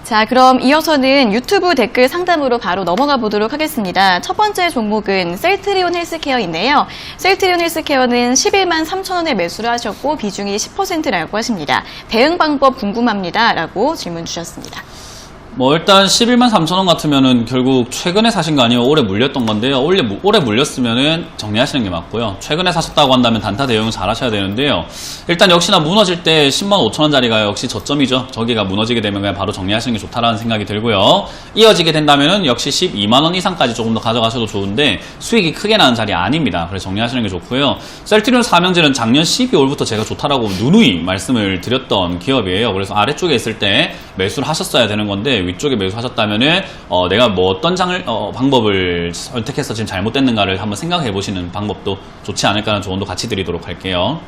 자, 그럼 이어서는 유튜브 댓글 상담으로 바로 넘어가 보도록 하겠습니다. 첫 번째 종목은 셀트리온 헬스케어인데요. 셀트리온 헬스케어는 11만 3천 원에 매수를 하셨고 비중이 10%라고 하십니다. 대응 방법 궁금합니다. 라고 질문 주셨습니다. 일단 11만 3천 원 같으면은 결국 최근에 사신 거 아니에요? 올해 물렸던 건데요. 올해 물렸으면은 정리하시는 게 맞고요. 최근에 사셨다고 한다면 단타 대응 잘 하셔야 되는데요. 일단 역시나 무너질 때 10만 5천 원짜리가 역시 저점이죠. 저기가 무너지게 되면 그냥 바로 정리하시는 게 좋다라는 생각이 들고요. 이어지게 된다면은 역시 12만 원 이상까지 조금 더 가져가셔도 좋은데 수익이 크게 나는 자리 아닙니다. 그래서 정리하시는 게 좋고요. 셀트리온 삼형제는 작년 12월부터 제가 좋다라고 누누이 말씀을 드렸던 기업이에요. 그래서 아래쪽에 있을 때 매수를 하셨어야 되는 건데 위쪽에 매수하셨다면은 내가 어떤 방법을 선택해서 지금 잘못됐는가를 한번 생각해 보시는 방법도 좋지 않을까라는 조언도 같이 드리도록 할게요.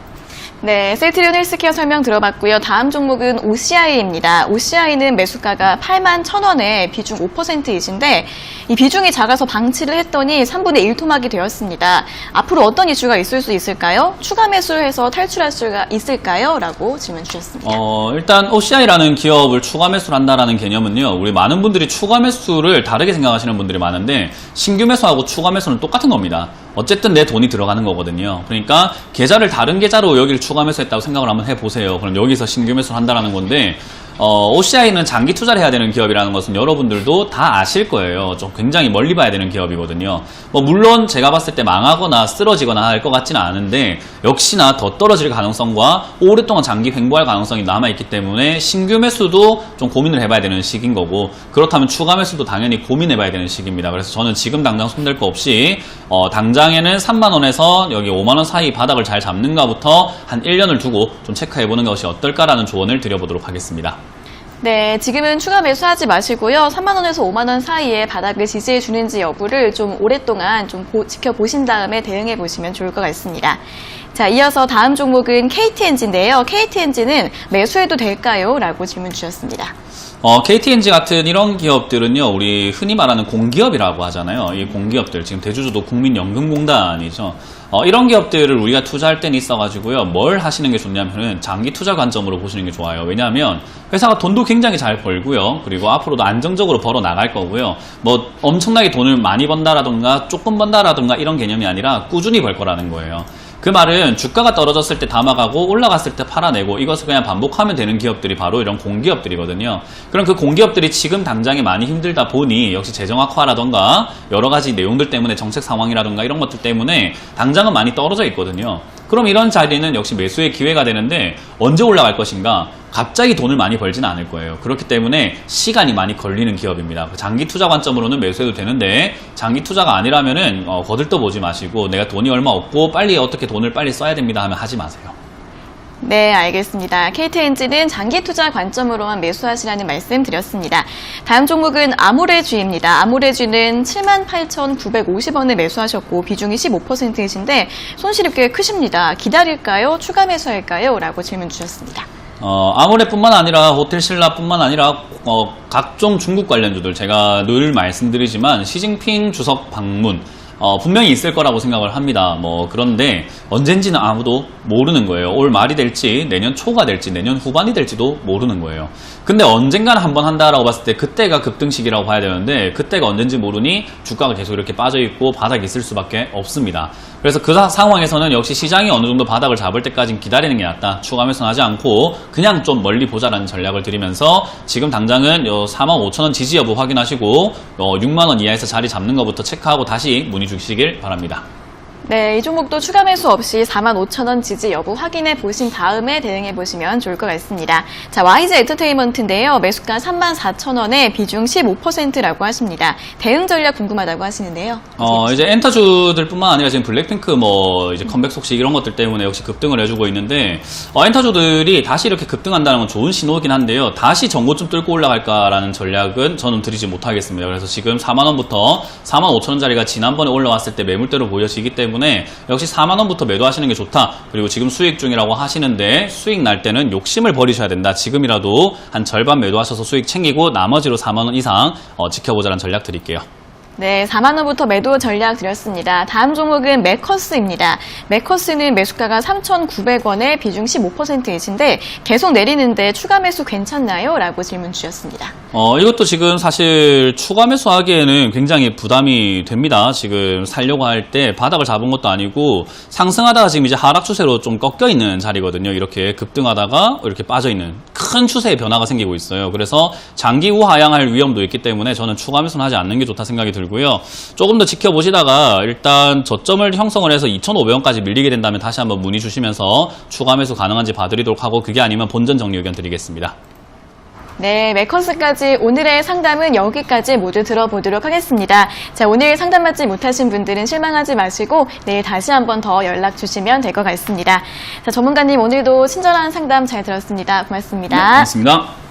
네, 셀트리온 헬스케어 설명 들어봤고요. 다음 종목은 OCI입니다. OCI는 매수가가 8만 1,000원에 비중 5%이신데 이 비중이 작아서 방치를 했더니 3분의 1 토막이 되었습니다. 앞으로 어떤 이슈가 있을 수 있을까요? 추가 매수를 해서 탈출할 수가 있을까요? 라고 질문 주셨습니다. 일단 OCI라는 기업을 추가 매수를 한다라는 개념은요. 우리 많은 분들이 추가 매수를 다르게 생각하시는 분들이 많은데 신규 매수하고 추가 매수는 똑같은 겁니다. 어쨌든 내 돈이 들어가는 거거든요. 그러니까 계좌를 다른 계좌로 여기를 추가 매수했다고 생각을 한번 해보세요. 그럼 여기서 신규 매수를 한다는 건데 OCI는 장기 투자를 해야 되는 기업이라는 것은 여러분들도 다 아실 거예요. 좀 굉장히 멀리 봐야 되는 기업이거든요. 물론 제가 봤을 때 망하거나 쓰러지거나 할 것 같지는 않은데 역시나 더 떨어질 가능성과 오랫동안 장기 횡보할 가능성이 남아있기 때문에 신규 매수도 좀 고민을 해봐야 되는 시기인 거고 그렇다면 추가 매수도 당연히 고민해봐야 되는 시기입니다. 그래서 저는 지금 당장 손댈 거 없이 당장에는 3만원에서 여기 5만원 사이 바닥을 잘 잡는가부터 한 1년을 두고 좀 체크해보는 것이 어떨까라는 조언을 드려보도록 하겠습니다. 네, 지금은 추가 매수하지 마시고요. 3만원에서 5만원 사이에 바닥을 지지해 주는지 여부를 좀 오랫동안 좀 지켜보신 다음에 대응해 보시면 좋을 것 같습니다. 자, 이어서 다음 종목은 KTNG인데요. KTNG는 매수해도 될까요? 라고 질문 주셨습니다. KTNG 같은 이런 기업들은요, 우리 흔히 말하는 공기업이라고 하잖아요. 이 공기업들, 지금 대주주도 국민연금공단이죠. 이런 기업들을 우리가 투자할 때는 있어가지고요, 뭘 하시는 게 좋냐면은 장기 투자 관점으로 보시는 게 좋아요. 왜냐하면 회사가 돈도 굉장히 잘 벌고요, 그리고 앞으로도 안정적으로 벌어 나갈 거고요, 엄청나게 돈을 많이 번다라든가 조금 번다라든가 이런 개념이 아니라 꾸준히 벌 거라는 거예요. 그 말은 주가가 떨어졌을 때 담아가고 올라갔을 때 팔아내고 이것을 그냥 반복하면 되는 기업들이 바로 이런 공기업들이거든요. 그럼 그 공기업들이 지금 당장에 많이 힘들다 보니 역시 재정 악화라던가 여러 가지 내용들 때문에 정책 상황이라던가 이런 것들 때문에 당장은 많이 떨어져 있거든요. 그럼 이런 자리는 역시 매수의 기회가 되는데 언제 올라갈 것인가? 갑자기 돈을 많이 벌지는 않을 거예요. 그렇기 때문에 시간이 많이 걸리는 기업입니다. 장기 투자 관점으로는 매수해도 되는데 장기 투자가 아니라면은 거들떠 보지 마시고 내가 돈이 얼마 없고 빨리 어떻게 돈을 빨리 써야 됩니다 하면 하지 마세요. 네, 알겠습니다. KTNG는 장기 투자 관점으로만 매수하시라는 말씀 드렸습니다. 다음 종목은 아모레주입니다. 아모레주는 78,950원에 매수하셨고 비중이 15%이신데 손실이 꽤 크십니다. 기다릴까요? 추가 매수할까요? 라고 질문 주셨습니다. 아모레뿐만 아니라 호텔신라뿐만 아니라 각종 중국 관련주들 제가 늘 말씀드리지만 시진핑 주석 방문 분명히 있을 거라고 생각을 합니다. 그런데 언젠지는 아무도 모르는 거예요. 올 말이 될지 내년 초가 될지 내년 후반이 될지도 모르는 거예요. 근데 언젠가는 한번 한다라고 봤을 때 그때가 급등시기라고 봐야 되는데 그때가 언젠지 모르니 주가가 계속 이렇게 빠져있고 바닥이 있을 수밖에 없습니다. 그래서 그 상황에서는 역시 시장이 어느 정도 바닥을 잡을 때까지 기다리는 게 낫다. 추가 매수는 하지 않고 그냥 좀 멀리 보자라는 전략을 드리면서 지금 당장은 45,000원 지지 여부 확인하시고 6만원 이하에서 자리 잡는 것부터 체크하고 다시 문의 주시길 바랍니다. 네, 이 종목도 추가 매수 없이 45,000원 지지 여부 확인해 보신 다음에 대응해 보시면 좋을 것 같습니다. 자, YG 엔터테인먼트인데요. 매수가 34,000원에 비중 15%라고 하십니다. 대응 전략 궁금하다고 하시는데요. 이제 엔터주들뿐만 아니라 지금 블랙핑크 이제 컴백 속식 이런 것들 때문에 역시 급등을 해주고 있는데 엔터주들이 다시 이렇게 급등한다는 건 좋은 신호긴 한데요. 다시 전고점 뚫고 올라갈까라는 전략은 저는 드리지 못하겠습니다. 그래서 지금 4만원부터 45,000원짜리가 지난번에 올라왔을 때 매물대로 보여지기 때문에 역시 4만원부터 매도하시는 게 좋다. 그리고 지금 수익 중이라고 하시는데 수익 날 때는 욕심을 버리셔야 된다. 지금이라도 한 절반 매도하셔서 수익 챙기고 나머지로 4만원 이상 지켜보자는 전략 드릴게요. 네, 4만원부터 매도 전략 드렸습니다. 다음 종목은 메커스입니다. 메커스는 매수가가 3,900원에 비중 15%이신데 계속 내리는데 추가 매수 괜찮나요? 라고 질문 주셨습니다. 이것도 지금 사실 추가 매수하기에는 굉장히 부담이 됩니다. 지금 살려고 할 때 바닥을 잡은 것도 아니고 상승하다가 지금 이제 하락 추세로 좀 꺾여 있는 자리거든요. 이렇게 급등하다가 이렇게 빠져 있는 큰 추세의 변화가 생기고 있어요. 그래서 장기 우하향할 위험도 있기 때문에 저는 추가 매수는 하지 않는 게 좋다 생각이 들고요. 조금 더 지켜보시다가 일단 저점을 형성을 해서 2,500원까지 밀리게 된다면 다시 한번 문의 주시면서 추가 매수 가능한지 봐드리도록 하고, 그게 아니면 본전 정리 의견 드리겠습니다. 네, 메컨스까지 오늘의 상담은 여기까지 모두 들어보도록 하겠습니다. 자, 오늘 상담 받지 못하신 분들은 실망하지 마시고 내일 다시 한번 더 연락 주시면 될 것 같습니다. 자, 전문가님 오늘도 친절한 상담 잘 들었습니다. 고맙습니다. 네, 고맙습니다.